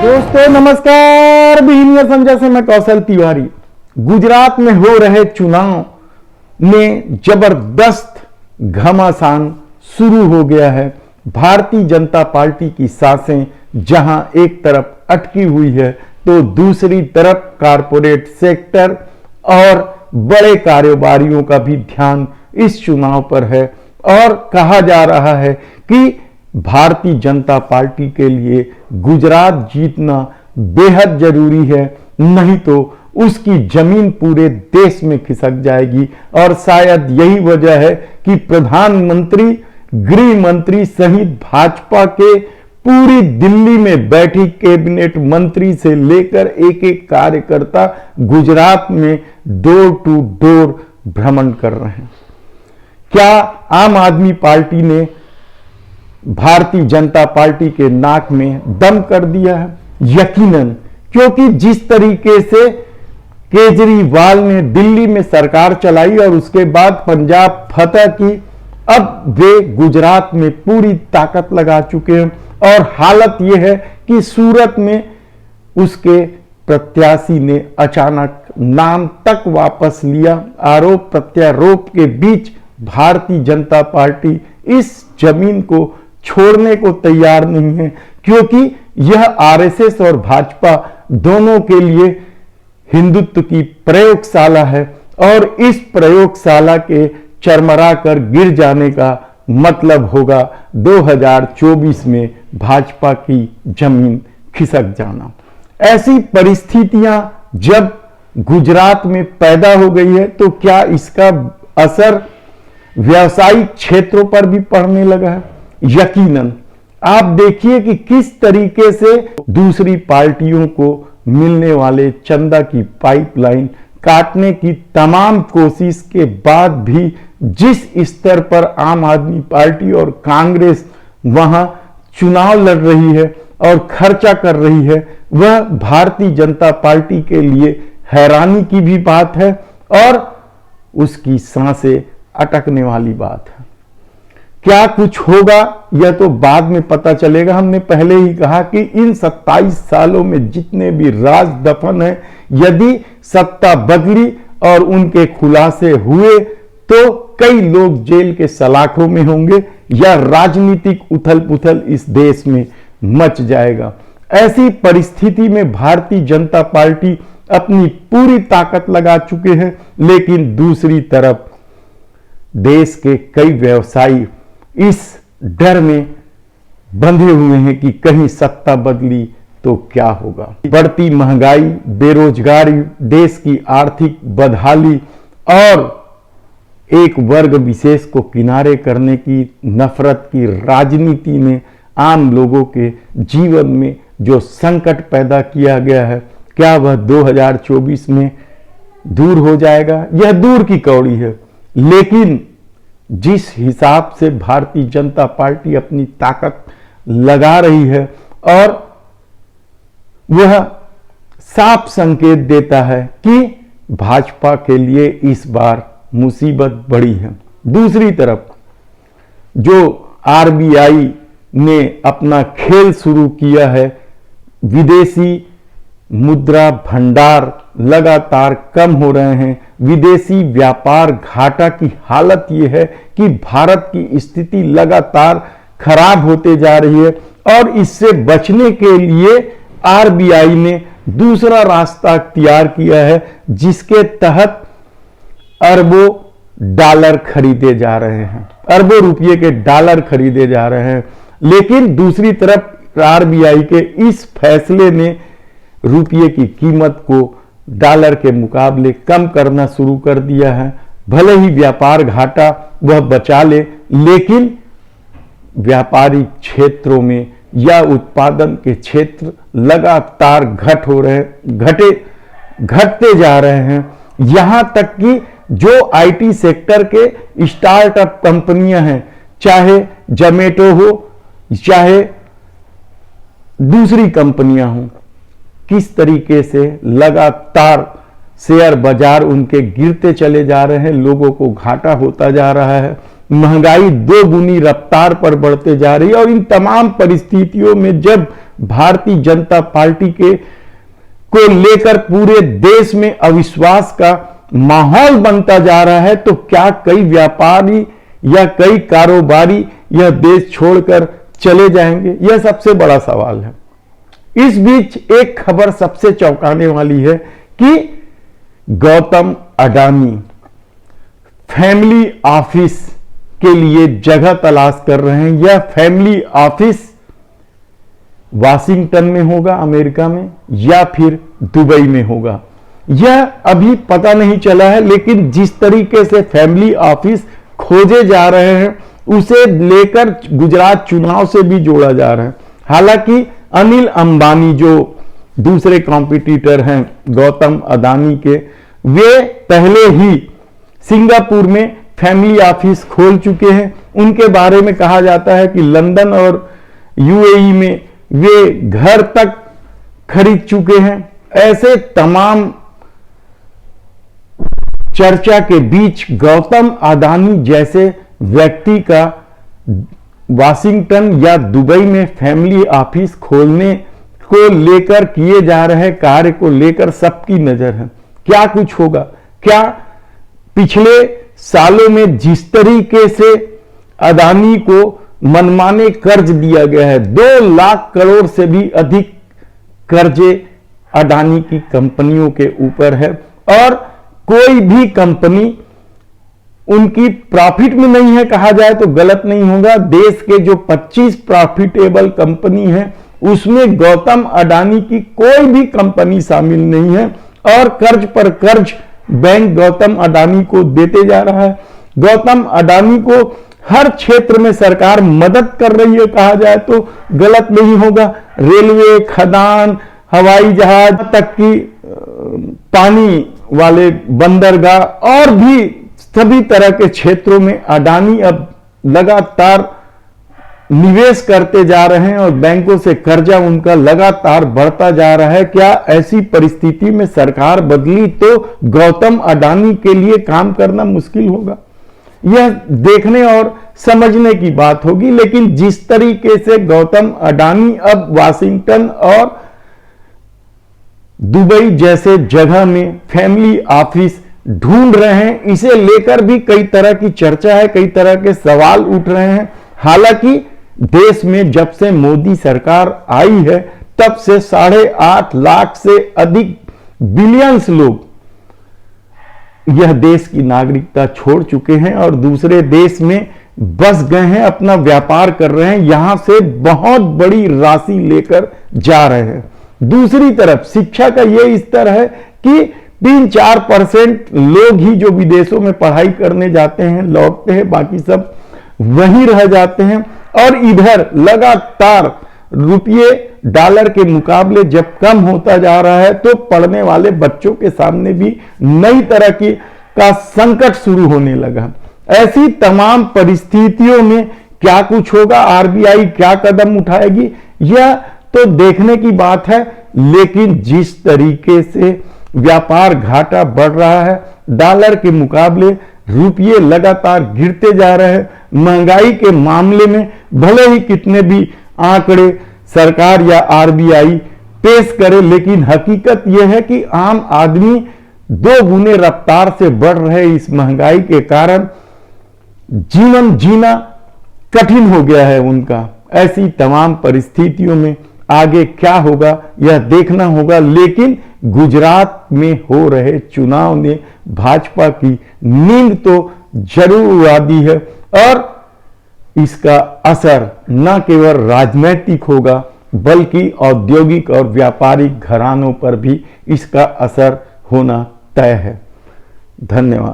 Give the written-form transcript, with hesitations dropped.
दोस्तों नमस्कार। बिहेवियर समझा से मैं कौशल तिवारी। गुजरात में हो रहे चुनाव में जबरदस्त घमासान शुरू हो गया है। भारतीय जनता पार्टी की सांसें जहां एक तरफ अटकी हुई है तो दूसरी तरफ कारपोरेट सेक्टर और बड़े कारोबारियों का भी ध्यान इस चुनाव पर है और कहा जा रहा है कि भारतीय जनता पार्टी के लिए गुजरात जीतना बेहद जरूरी है, नहीं तो उसकी जमीन पूरे देश में खिसक जाएगी। और शायद यही वजह है कि प्रधानमंत्री, गृह मंत्री सहित भाजपा के पूरी दिल्ली में बैठी कैबिनेट मंत्री से लेकर एक एक कार्यकर्ता गुजरात में डोर टू डोर भ्रमण कर रहे हैं। क्या आम आदमी पार्टी ने भारतीय जनता पार्टी के नाक में दम कर दिया है? यकीनन, क्योंकि जिस तरीके से केजरीवाल ने दिल्ली में सरकार चलाई और उसके बाद पंजाब फतह की, अब वे गुजरात में पूरी ताकत लगा चुके हैं और हालत यह है कि सूरत में उसके प्रत्याशी ने अचानक नाम तक वापस लिया। आरोप प्रत्यारोप के बीच भारतीय जनता पार्टी इस जमीन को छोड़ने को तैयार नहीं है, क्योंकि यह आरएसएस और भाजपा दोनों के लिए हिंदुत्व की प्रयोगशाला है और इस प्रयोगशाला के चरमरा कर गिर जाने का मतलब होगा 2024 में भाजपा की जमीन खिसक जाना। ऐसी परिस्थितियां जब गुजरात में पैदा हो गई है तो क्या इसका असर व्यावसायिक क्षेत्रों पर भी पड़ने लगा है? यकीनन। आप देखिए कि किस तरीके से दूसरी पार्टियों को मिलने वाले चंदा की पाइपलाइन काटने की तमाम कोशिश के बाद भी जिस स्तर पर आम आदमी पार्टी और कांग्रेस वहां चुनाव लड़ रही है और खर्चा कर रही है, वह भारतीय जनता पार्टी के लिए हैरानी की भी बात है और उसकी सांसें अटकने वाली बात है। क्या कुछ होगा यह तो बाद में पता चलेगा। हमने पहले ही कहा कि इन 27 सालों में जितने भी राज दफन है, यदि सत्ता बदली और उनके खुलासे हुए तो कई लोग जेल के सलाखों में होंगे या राजनीतिक उथल पुथल इस देश में मच जाएगा। ऐसी परिस्थिति में भारतीय जनता पार्टी अपनी पूरी ताकत लगा चुके हैं, लेकिन दूसरी तरफ देश के कई व्यवसायी इस डर में बंधे हुए हैं कि कहीं सत्ता बदली तो क्या होगा। बढ़ती महंगाई, बेरोजगारी, देश की आर्थिक बदहाली और एक वर्ग विशेष को किनारे करने की नफरत की राजनीति ने आम लोगों के जीवन में जो संकट पैदा किया गया है, क्या वह 2024 में दूर हो जाएगा? यह दूर की कौड़ी है, लेकिन जिस हिसाब से भारतीय जनता पार्टी अपनी ताकत लगा रही है और वह साफ संकेत देता है कि भाजपा के लिए इस बार मुसीबत बड़ी है। दूसरी तरफ जो आरबीआई ने अपना खेल शुरू किया है, विदेशी मुद्रा भंडार लगातार कम हो रहे हैं, विदेशी व्यापार घाटा की हालत यह है कि भारत की स्थिति लगातार खराब होते जा रही है और इससे बचने के लिए आरबीआई ने दूसरा रास्ता अख्तियार किया है, जिसके तहत अरबों डॉलर खरीदे जा रहे हैं, अरबों रुपये के डॉलर खरीदे जा रहे हैं। लेकिन दूसरी तरफ आरबीआई के इस फैसले ने रुपये की कीमत को डॉलर के मुकाबले कम करना शुरू कर दिया है। भले ही व्यापार घाटा वह बचा ले, लेकिन व्यापारिक क्षेत्रों में या उत्पादन के क्षेत्र लगातार घटते जा रहे हैं। यहां तक कि जो आईटी सेक्टर के स्टार्टअप कंपनियां हैं, चाहे जोमेटो हो चाहे दूसरी कंपनियां हों, किस तरीके से लगातार शेयर बाजार उनके गिरते चले जा रहे हैं, लोगों को घाटा होता जा रहा है। महंगाई दोगुनी रफ्तार पर बढ़ते जा रही है। और इन तमाम परिस्थितियों में जब भारतीय जनता पार्टी को लेकर पूरे देश में अविश्वास का माहौल बनता जा रहा है, तो क्या कई व्यापारी या कई कारोबारी यह देश छोड़कर चले जाएंगे? यह सबसे बड़ा सवाल है। इस बीच एक खबर सबसे चौंकाने वाली है कि गौतम अडानी फैमिली ऑफिस के लिए जगह तलाश कर रहे हैं। यह फैमिली ऑफिस वाशिंगटन में होगा, अमेरिका में, या फिर दुबई में होगा, यह अभी पता नहीं चला है। लेकिन जिस तरीके से फैमिली ऑफिस खोजे जा रहे हैं, उसे लेकर गुजरात चुनाव से भी जोड़ा जा रहा है। हालांकि अनिल अंबानी, जो दूसरे कॉम्पिटिटर हैं गौतम अडानी के, वे पहले ही सिंगापुर में फैमिली ऑफिस खोल चुके हैं। उनके बारे में कहा जाता है कि लंदन और यूएई में वे घर तक खरीद चुके हैं। ऐसे तमाम चर्चा के बीच गौतम अडानी जैसे व्यक्ति का वाशिंगटन या दुबई में फैमिली ऑफिस खोलने को लेकर किए जा रहे कार्य को लेकर सबकी नजर है। क्या कुछ होगा? क्या पिछले सालों में जिस तरीके से अडानी को मनमाने कर्ज दिया गया है, 2 लाख करोड़ से भी अधिक कर्जे अडानी की कंपनियों के ऊपर है, और कोई भी कंपनी उनकी प्रॉफिट में नहीं है, कहा जाए तो गलत नहीं होगा। देश के जो 25 प्रॉफिटेबल कंपनी है, उसमें गौतम अडानी की कोई भी कंपनी शामिल नहीं है, और कर्ज पर कर्ज बैंक गौतम अडानी को देते जा रहा है। गौतम अडानी को हर क्षेत्र में सरकार मदद कर रही है, कहा जाए तो गलत नहीं होगा। रेलवे, खदान, हवाई जहाज तक की पानी वाले बंदरगाह और भी सभी तरह के क्षेत्रों में अडानी अब लगातार निवेश करते जा रहे हैं और बैंकों से कर्जा उनका लगातार बढ़ता जा रहा है। क्या ऐसी परिस्थिति में सरकार बदली तो गौतम अडानी के लिए काम करना मुश्किल होगा? यह देखने और समझने की बात होगी। लेकिन जिस तरीके से गौतम अडानी अब वाशिंगटन और दुबई जैसे जगह में फैमिली ऑफिस ढूंढ रहे हैं, इसे लेकर भी कई तरह की चर्चा है, कई तरह के सवाल उठ रहे हैं। हालांकि देश में जब से मोदी सरकार आई है, तब से 8.5 लाख से अधिक बिलियंस लोग यह देश की नागरिकता छोड़ चुके हैं और दूसरे देश में बस गए हैं, अपना व्यापार कर रहे हैं, यहां से बहुत बड़ी राशि लेकर जा रहे हैं। दूसरी तरफ शिक्षा का यह स्तर है कि 3-4% लोग ही जो विदेशों में पढ़ाई करने जाते हैं लौटते हैं, बाकी सब वहीं रह जाते हैं। और इधर लगातार रुपये डॉलर के मुकाबले जब कम होता जा रहा है, तो पढ़ने वाले बच्चों के सामने भी नई तरह का संकट शुरू होने लगा। ऐसी तमाम परिस्थितियों में क्या कुछ होगा, आरबीआई क्या कदम उठाएगी, यह तो देखने की बात है। लेकिन जिस तरीके से व्यापार घाटा बढ़ रहा है, डॉलर के मुकाबले रुपये लगातार गिरते जा रहे हैं, महंगाई के मामले में भले ही कितने भी आंकड़े सरकार या आरबीआई पेश करे, लेकिन हकीकत यह है कि आम आदमी 2 गुने रफ्तार से बढ़ रहे इस महंगाई के कारण जीवन जीना कठिन हो गया है उनका। ऐसी तमाम परिस्थितियों में आगे क्या होगा यह देखना होगा। लेकिन गुजरात में हो रहे चुनाव ने भाजपा की नींद तो जरूर उड़ा दी है, और इसका असर न केवल राजनीतिक होगा बल्कि औद्योगिक और व्यापारिक घरानों पर भी इसका असर होना तय है। धन्यवाद।